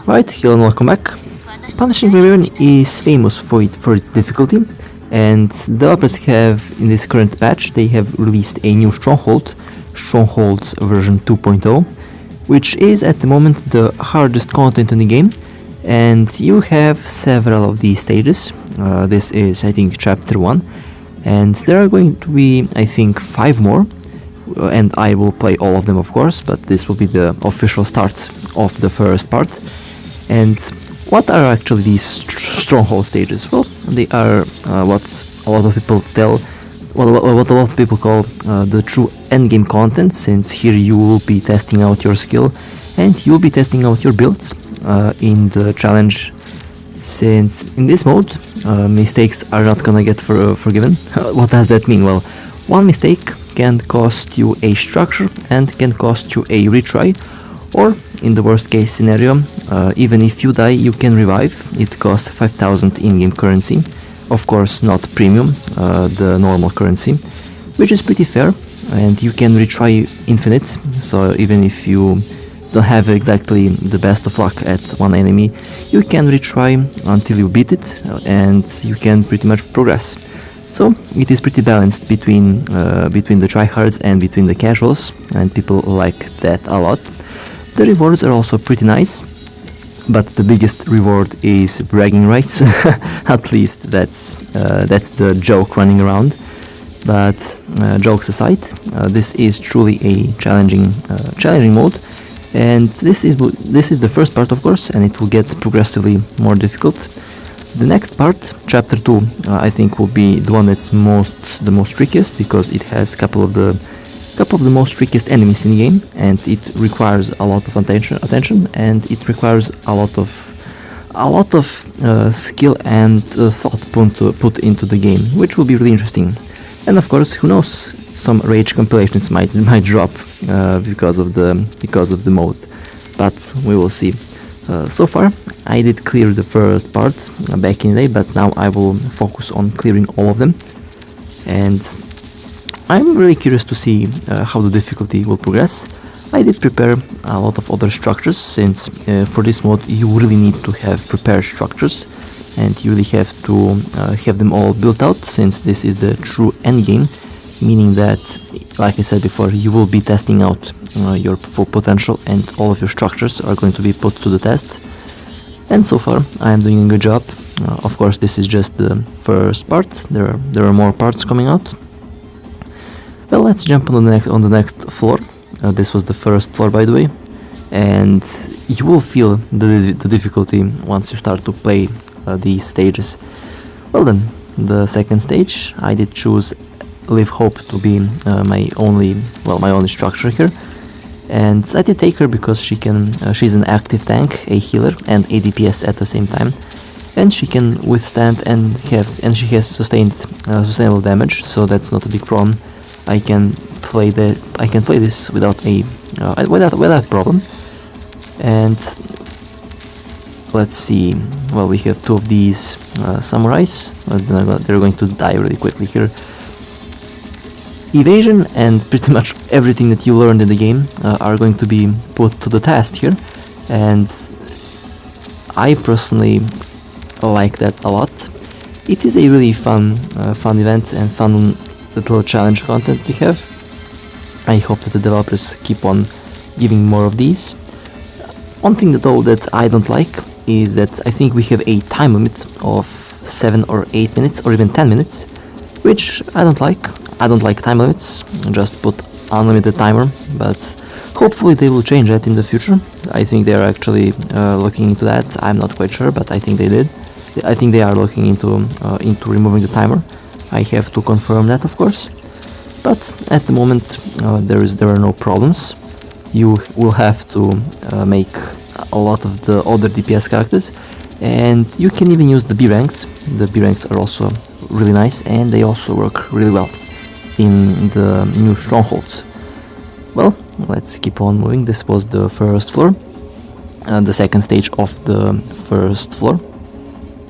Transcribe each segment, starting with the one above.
Right, hello and welcome back. Punishing Rebellion is famous for its difficulty, and developers have, in this current patch, they have released a new Stronghold, Strongholds version 2.0, which is at the moment the hardest content in the game, and you have several of these stages. This is, I think, chapter 1, and there are going to be, I think, 5 more, and I will play all of them, of course, but this will be the official start of the first part. And what are actually these stronghold stages? Well, they are what a lot of people what a lot of people call the true endgame content, since here you will be testing out your skill and you will be testing out your builds in the challenge, since in this mode mistakes are not gonna get forgiven. What does that mean? Well, one mistake can cost you a structure and can cost you a retry, or in the worst case scenario, even if you die you can revive. It costs 5000 in-game currency, of course not premium, the normal currency, which is pretty fair, and you can retry infinite, so even if you don't have exactly the best of luck at one enemy, you can retry until you beat it, and you can pretty much progress. So it is pretty balanced between the tryhards and between the casuals, and people like that a lot. The rewards are also pretty nice, but the biggest reward is bragging rights. At least that's the joke running around. But jokes aside, this is truly a challenging mode, and this is the first part, of course, and it will get progressively more difficult. The next part, chapter 2, I think will be the one that's the most trickiest, because it has a couple of the most trickiest enemies in the game, and it requires a lot of attention, and it requires a lot of skill and thought put into the game, which will be really interesting. And of course, who knows, some rage compilations might drop because of the mode, but we will see. So far, I did clear the first part back in the day, but now I will focus on clearing all of them, and I'm really curious to see how the difficulty will progress. I did prepare a lot of other structures, since for this mode you really need to have prepared structures, and you really have to have them all built out, since this is the true endgame, meaning that, like I said before, you will be testing out your full potential, and all of your structures are going to be put to the test. And so far I am doing a good job. Of course, this is just the first part. There are more parts coming out. Well, let's jump on the next floor. This was the first floor, by the way, and you will feel the difficulty once you start to play these stages. Well then, the second stage, I did choose Live Hope to be my only structure here, and I did take her because she's an active tank, a healer, and a DPS at the same time, and she can withstand and she has sustainable damage, so that's not a big problem. I can play this without problem. And let's see. Well, we have 2 of these samurais. They're going to die really quickly here. Evasion and pretty much everything that you learned in the game are going to be put to the test here, and I personally like that a lot. It is a really fun event and fun little challenge content we have. I hope that the developers keep on giving more of these. One thing though that I don't like is that I think we have a time limit of 7 or 8 minutes or even 10 minutes, which I don't like. I don't like time limits, just put unlimited timer, but hopefully they will change that in the future. I think they are actually looking into that. I'm not quite sure, but I think they did. I think they are looking into removing the timer. I have to confirm that, of course, but at the moment there are no problems. You will have to make a lot of the other DPS characters, and you can even use the B ranks. The B ranks are also really nice, and they also work really well in the new strongholds. Well, let's keep on moving. This was the first floor, the second stage of the first floor,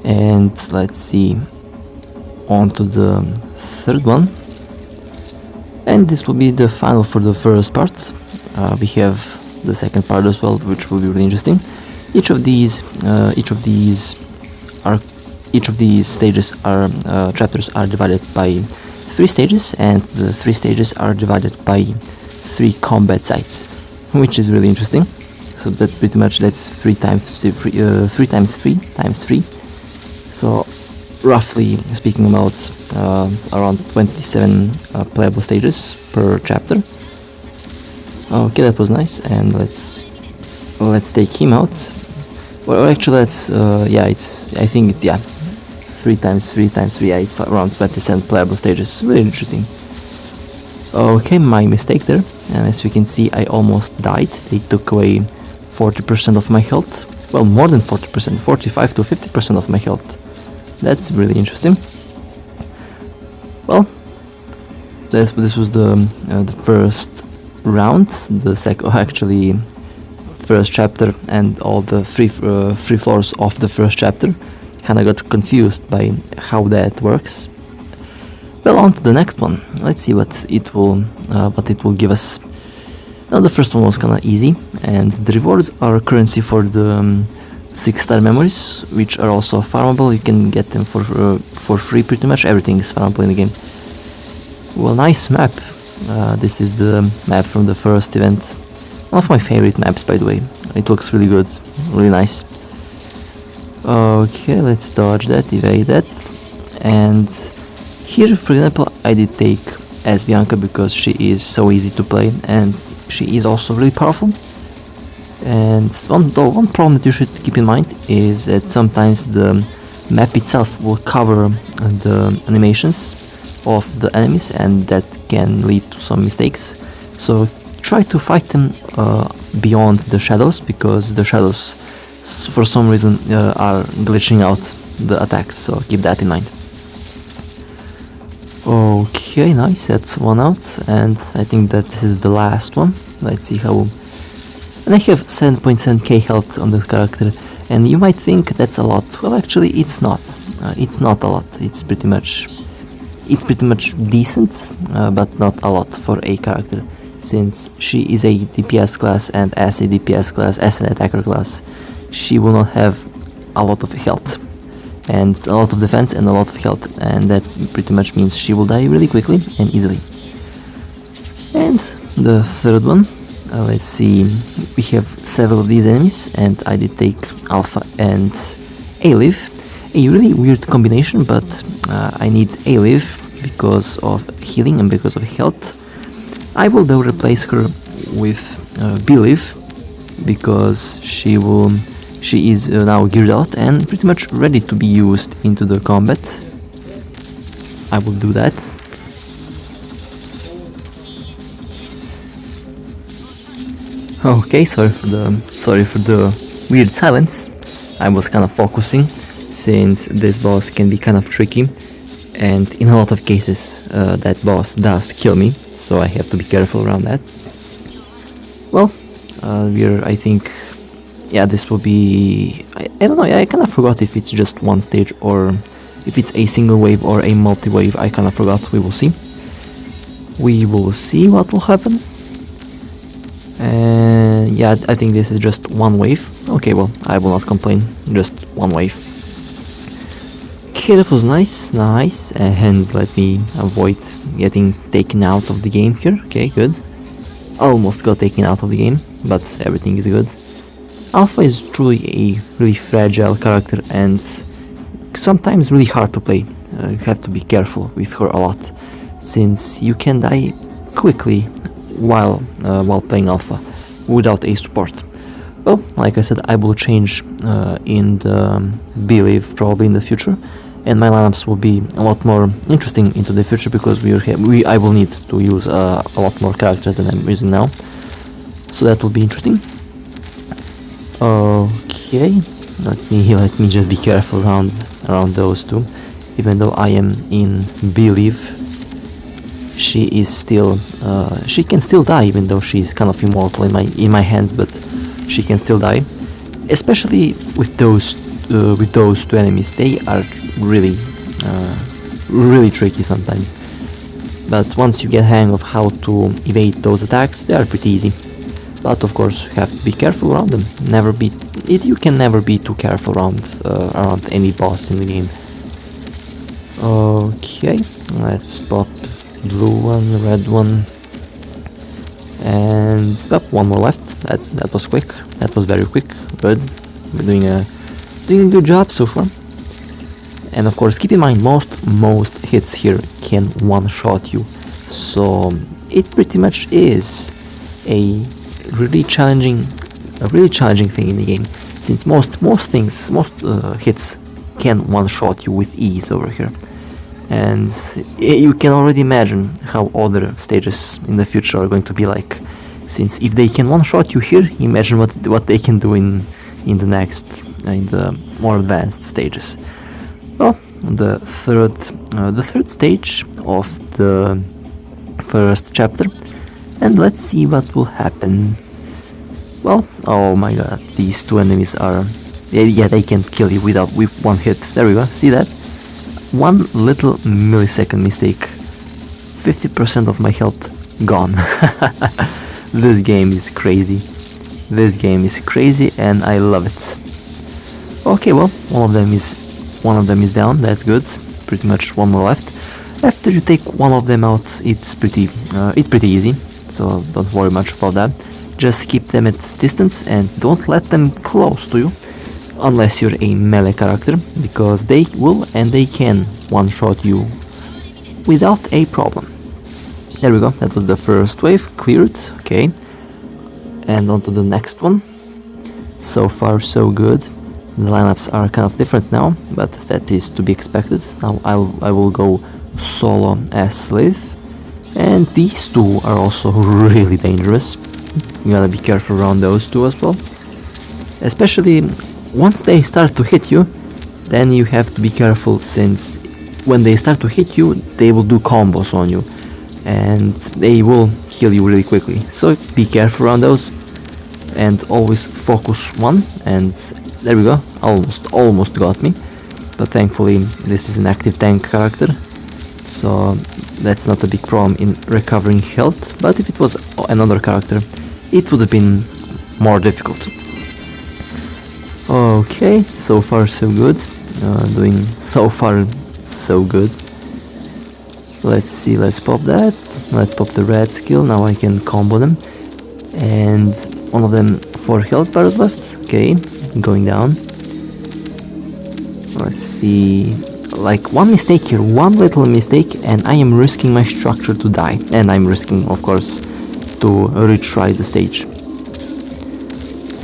and let's see, on to the third one, and this will be the final for the first part. We have the second part as well, which will be really interesting. Each of these are each of these stages are chapters are divided by 3 stages, and the 3 stages are divided by 3 combat sites, which is really interesting. So that pretty much that's 3 times 3 times 3 times 3. So roughly speaking, about around 27 playable stages per chapter. Okay, that was nice, and let's take him out. Well, actually, let's I think it's 3 times 3 times 3. Yeah, it's around 27 playable stages. Really interesting. Okay, my mistake there, and as you can see, I almost died. They took away 40% of my health. Well, more than 40%, 45 to 50% of my health. That's really interesting. Well, this was the first round. The first chapter, and all the three floors of the first chapter. Kinda got confused by how that works. Well, on to the next one. Let's see what it will give us. Now, the first one was kinda easy, and the rewards are currency for the 6-star memories, which are also farmable. You can get them for free. Pretty much everything is farmable in the game. Well, nice map. This is the map from the first event. One of my favorite maps, by the way. It looks really good, really nice. Okay, let's dodge that, evade that. And here, for example, I did take as Bianca because she is so easy to play, and she is also really powerful. And one problem that you should keep in mind is that sometimes the map itself will cover the animations of the enemies, and that can lead to some mistakes. So try to fight them beyond the shadows, because the shadows for some reason are glitching out the attacks, so keep that in mind. Okay, nice, that's one out, and I think that this is the last one. Let's see how... And I have 7.7k health on the character, and you might think that's a lot. Well, actually it's not. It's not a lot. It's pretty much decent, but not a lot for a character, since she is a DPS class, and as a DPS class, as an attacker class, she will not have a lot of health, and a lot of defense and a lot of health, and that pretty much means she will die really quickly and easily. And the third one, let's see, we have several of these enemies, and I did take Alpha and Aliv. A really weird combination, but I need Aliv because of healing and because of health. I will though replace her with Biliv, because she is now geared out and pretty much ready to be used into the combat. I will do that. Okay, sorry for the weird silence. I was kind of focusing, since this boss can be kind of tricky, and in a lot of cases that boss does kill me, so I have to be careful around that. Well, I think, yeah, this will be... I don't know, I kind of forgot if it's just one stage or if it's a single wave or a multi-wave. I kind of forgot. We will see. We will see what will happen. And yeah, I think this is just one wave. Okay, well, I will not complain. Just one wave. Okay, that was nice, and let me avoid getting taken out of the game here. Okay, good. Almost got taken out of the game, but everything is good. Alpha is truly a really fragile character, and sometimes really hard to play. You have to be careful with her a lot, since you can die quickly while playing Alpha without a support. Well, like I said, I will change in the Believe probably in the future, and my lineups will be a lot more interesting into the future, because I will need to use a lot more characters than I'm using now, so that will be interesting. Okay, let me just be careful around those two. Even though I am in Believe, she is still she can still die, even though she's kind of immortal in my hands, but she can still die, especially with those two enemies. They are really tricky sometimes, but once you get hang of how to evade those attacks, they are pretty easy. but of course have to be careful around them. You can never be too careful around any boss in the game. Okay, let's pop blue one, red one, and one more left. That was quick. That was very quick. Good. We're doing a good job so far. And of course, keep in mind, most hits here can one-shot you, so it pretty much is a really challenging thing in the game, since most hits can one-shot you with ease over here. And you can already imagine how other stages in the future are going to be like, since if they can one-shot you here, imagine what they can do in the more advanced stages. Well, the third stage of the first chapter, and let's see what will happen. Well, oh my god, these two enemies are, yeah, they can kill you with one hit. There we go, see that? One little millisecond mistake, 50% of my health gone. This game is crazy. This game is crazy and I love it. Okay, well, one of them is down. That's good. Pretty much one more left. After you take one of them out, it's pretty easy. So don't worry much about that. Just keep them at distance and don't let them close to you, unless you're a melee character, because they will and they can one-shot you without a problem. There we go. That was the first wave cleared. Okay, and on to the next one. So far so good. The lineups are kind of different now, but that is to be expected. Now I will go solo as slave, and these two are also really dangerous. You gotta be careful around those two as well, especially once they start to hit you. Then you have to be careful, since when they start to hit you, they will do combos on you and they will kill you really quickly. So be careful around those and always focus one. And there we go, almost got me, but thankfully this is an active tank character, so that's not a big problem in recovering health. But if it was another character, it would have been more difficult. Okay, so far so good. Doing so far so good. Let's see, let's pop that. Let's pop the red skill. Now I can combo them. And one of them 4 health bars left. Okay, going down. Let's see. Like one mistake here, one little mistake, and I am risking my structure to die. And I'm risking, of course, to retry the stage.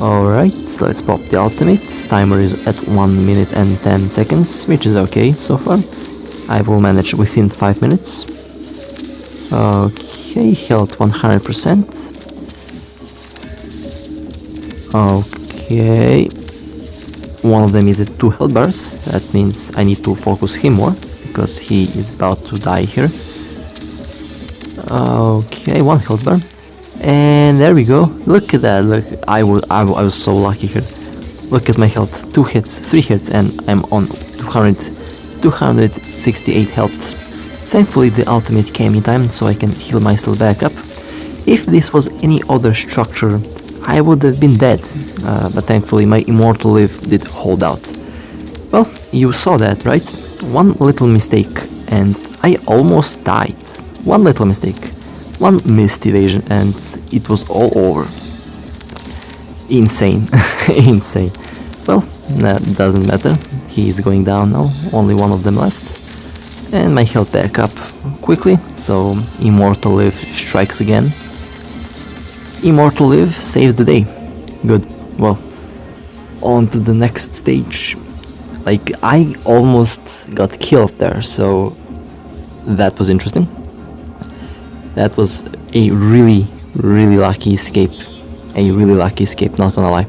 Alright, let's pop the ultimate. Timer is at 1 minute and 10 seconds, which is okay so far. I will manage within 5 minutes. Okay, health 100%. Okay, one of them is at 2 health bars. That means I need to focus him more, because he is about to die here. Okay, 1 health bar. And there we go. Look at that. Look, I was so lucky here. Look at my health. 2 hits, 3 hits, and I'm on 268 health. Thankfully the ultimate came in time, so I can heal myself back up. If this was any other structure, I would have been dead, but thankfully my immortal live did hold out. Well, you saw that, right? One little mistake and I almost died. One little mistake, one missed evasion, and it was all over. Insane. Insane. Well, that doesn't matter. He is going down now, only one of them left. And my health back up quickly, so Immortal Live strikes again. Immortal Live saves the day. Good. Well, on to the next stage. Like, I almost got killed there, so that was interesting. That was a really lucky escape. A really lucky escape, not gonna lie.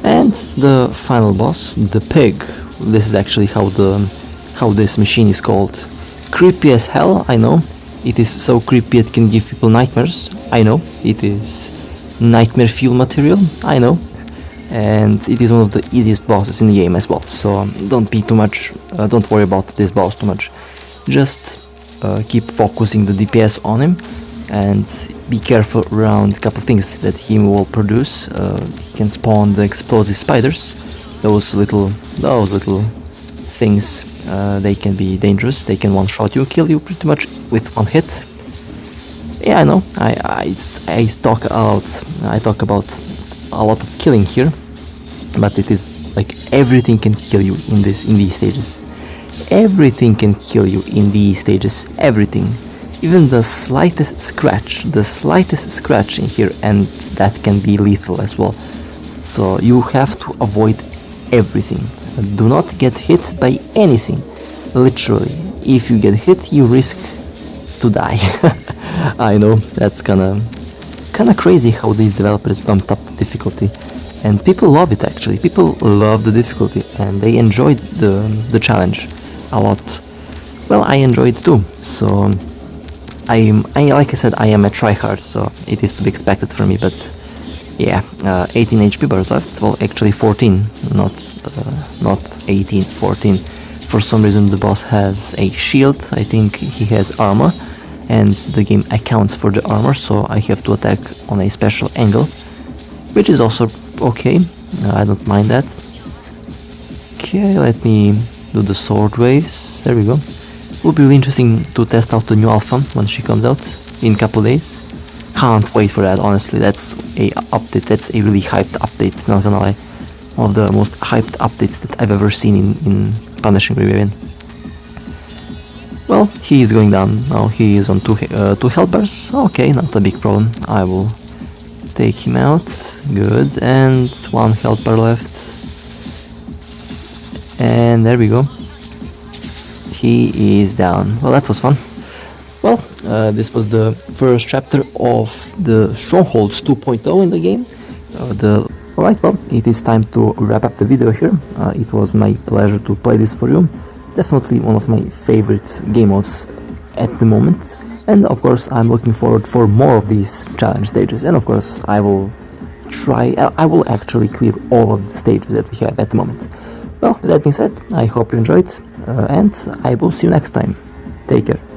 And the final boss, the pig. This is actually how this machine is called. Creepy as hell, I know. It is so creepy it can give people nightmares. I know. It is nightmare fuel material. I know. And it is one of the easiest bosses in the game as well. So don't worry about this boss too much. Just keep focusing the DPS on him, and be careful around a couple of things that he will produce. He can spawn the explosive spiders. Those little things, they can be dangerous. They can one-shot you, kill you pretty much with one hit. Yeah, I know. I talk about a lot of killing here, but it is like everything can kill you in these stages. Everything can kill you in these stages. Everything. Even the slightest scratch in here, and that can be lethal as well. So you have to avoid everything. Do not get hit by anything. Literally, if you get hit, you risk to die. I know that's kinda crazy how these developers bumped up the difficulty, and people love it actually. People love the difficulty, and they enjoyed the challenge a lot. Well, I enjoyed it too. So like I said, I am a tryhard, so it is to be expected from me. But yeah, 18 HP bars left. Well, actually 14, not 18, 14. For some reason, the boss has a shield. I think he has armor, and the game accounts for the armor, so I have to attack on a special angle, which is also okay. I don't mind that. Okay, let me do the sword waves. There we go. Will be really interesting to test out the new alpha when she comes out in a couple days. Can't wait for that, honestly. That's a update. That's a really hyped update, not gonna lie. One of the most hyped updates that I've ever seen in Punishing Rebellion. Well, he is going down now. He is on two health bars. Okay, not a big problem. I will take him out. Good, and one health bar left. And there we go. He is down. Well, that was fun. Well, this was the first chapter of the Strongholds 2.0 in the game. Alright, well, it is time to wrap up the video here. It was my pleasure to play this for you. Definitely one of my favorite game modes at the moment. And of course, I'm looking forward for more of these challenge stages. And of course, I will actually clear all of the stages that we have at the moment. Well, with that being said, I hope you enjoyed, and I will see you next time. Take care.